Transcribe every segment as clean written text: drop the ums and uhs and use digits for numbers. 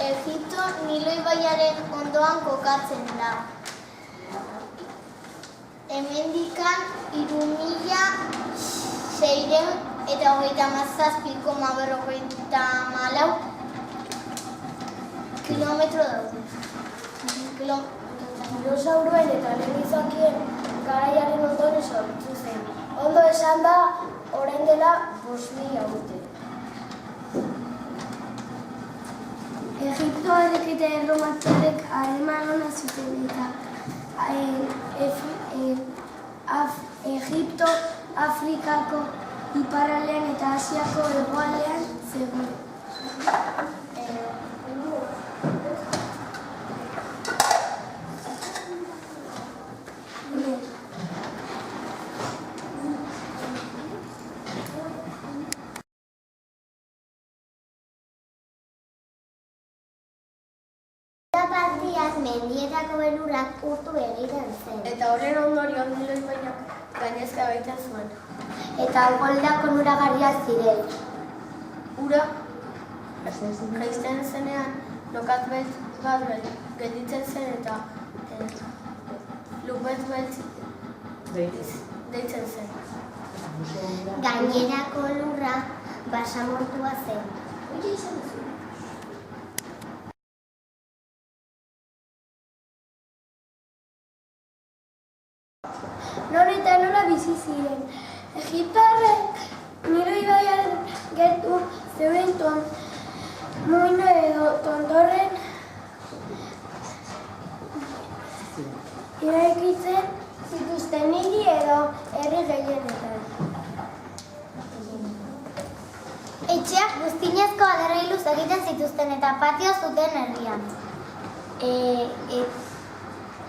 Egipto Nilo ibaiaren ondoan kokatzen da. Hemendikan 3637,454 kilometro daude. Dinosauroen eta lehen izakien garaiaren ondoren sortu zen. Ondo esan da, orain dela 5.000 urte. Egiptoarek eta erromatarrek harreman ona zuten eta Egipto Afrikako iparraldean eta Asiako hegoaldean zegoen. Partiaz mendietako belurak urtu egiten zen. Eta horren ondorioz Nilo ibaiak gainezka baita zuen. Eta goldak onuragarriak ziren. Ura jaisten zenean lokatz beltz bat gelditzen zen eta lupetz beltz deitzen zen. Gainerako lurra basamortua zen. Non eta nola bizi ziren. Egiptoarrek Nilo ibaiaren gertu zeuden muino edo tontorren eraikitzen zituzten hiri edo herri gehienetan. Etxeak buztinezko adreiluz egiten zituzten eta patio zuten herrian.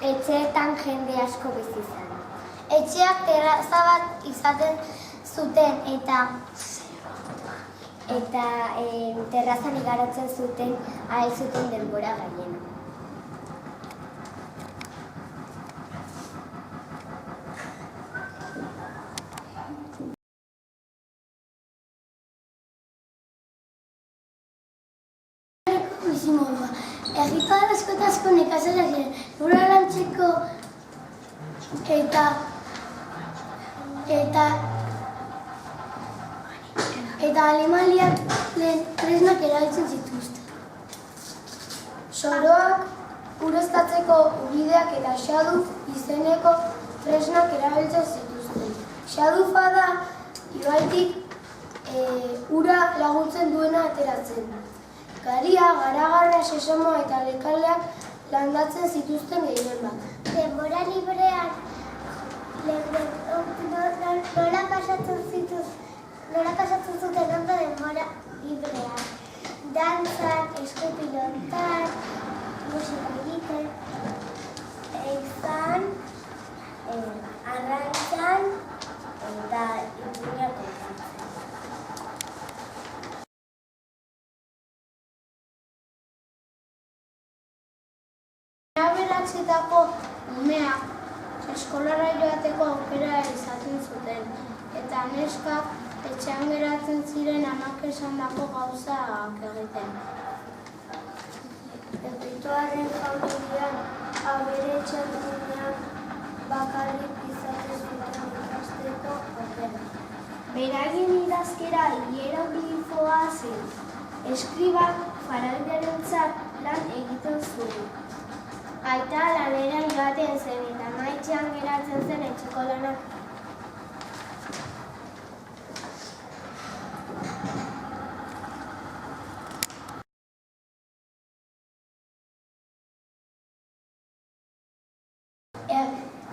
Etxeetan jende asko bizi zen. Etxeak terraza bat izaten zuten eta terrazan igaratzen zuten ahal zuten denbora gainera. Bizimodua. Egiptoar asko eta asko nekazariak ziren. Lurra lantzeko eta animaliak tresnak erabiltzen zituzten. Soroak, ureztatzeko ubideak eta xaduf izeneko tresnak erabiltzen zituzten. Xadufa da ibaitik ura laguntzen duena ateratzen. Garia, garagarra, sesamoa eta lekaleak landatzen zituzten gehien bat. Denbora librean nola pasatzen zuten ondo denbora librean. Dantzan, eskupilotan, musika egiten, eizan, arrantzan eta ipuinak kontatzen. Aberatsetako umeak eskolara joateko aukera izaten zuten, eta neskak etxean geratzen ziren amak esandako gauzak egiten. Egiptoarren familian aberatsetunean bakarrik izaten zuten ikasteko aukera. Beraien idazkera hieroglifoa zen. Eskribak faraoiarentzat lan egiten zuen. Aita lanera joaten zen eta ama etxean geratzen zen etxeko lanak.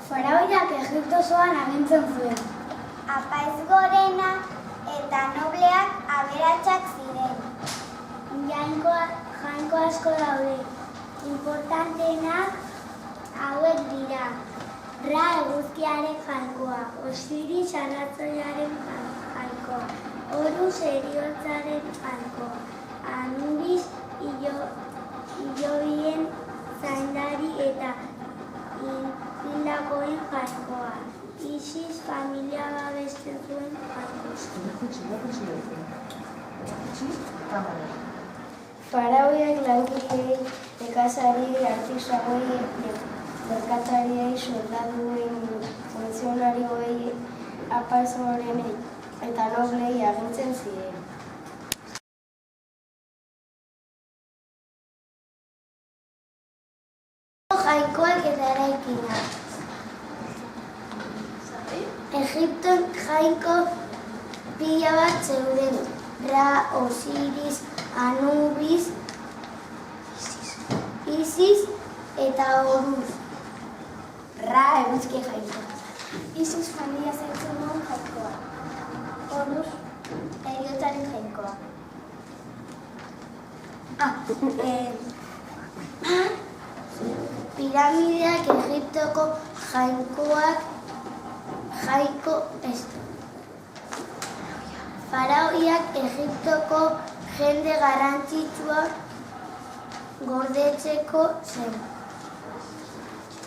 Faraoiak Egipto osoan agintzen zuen. Apaiz gorena eta nobleak aberatsak ziren. Jainko asko daude. Importanteenak hauek dira. Ra eguzkiaren jainkoa, Osiris arratzoiaren jainkoa, Horus heriotzaren jainkoa, Anubis hilobien zaindari eta hildakoen jainkoa, Isis familia babesten zuen jainkoa. Faraoiak langileei, nekazariei, artisagoei, merkatariei, soldaduei, funtzionarioei, apaltzainei eta noblei agintzen ziren. Jainkoak eta eraikinak. Egipton jainko pila bat zeuden. Ra, Osiris, Anubis, Isis eta Horus. Ra eguzki jainkoa. Isis familia zaitzen duen jainkoa. Horus heriotzaren jainkoa. Piramideak Egiptoko Faraoiak Egiptoko jende garrantzitsua gordetzeko zen.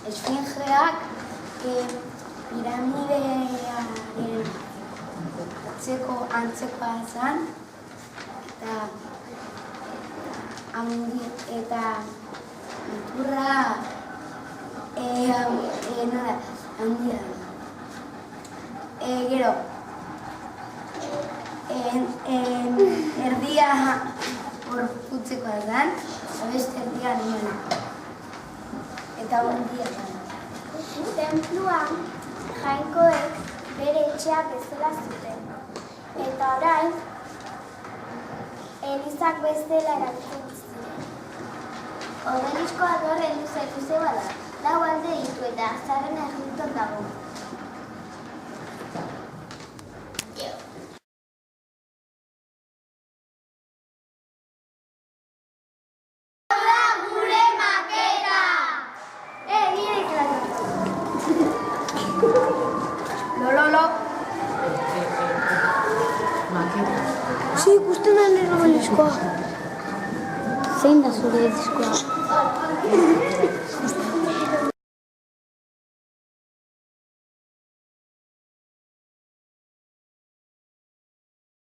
Esfingeak piramidearen antzekoa zen eta iturra handia. Gero, erdia gorputzekoa zen, beste erdia animala. Eta handia zen. Tenpluan jainkoek bere etxea bezala zuten. Eta orain, elizak bezala erabiltzen ziren. Obeliskoa dorre luze bada, 4 alde ditu eta zaharren Egipton dago. Si, ikusten da nire obeliskoa. Zein da zure diskoa?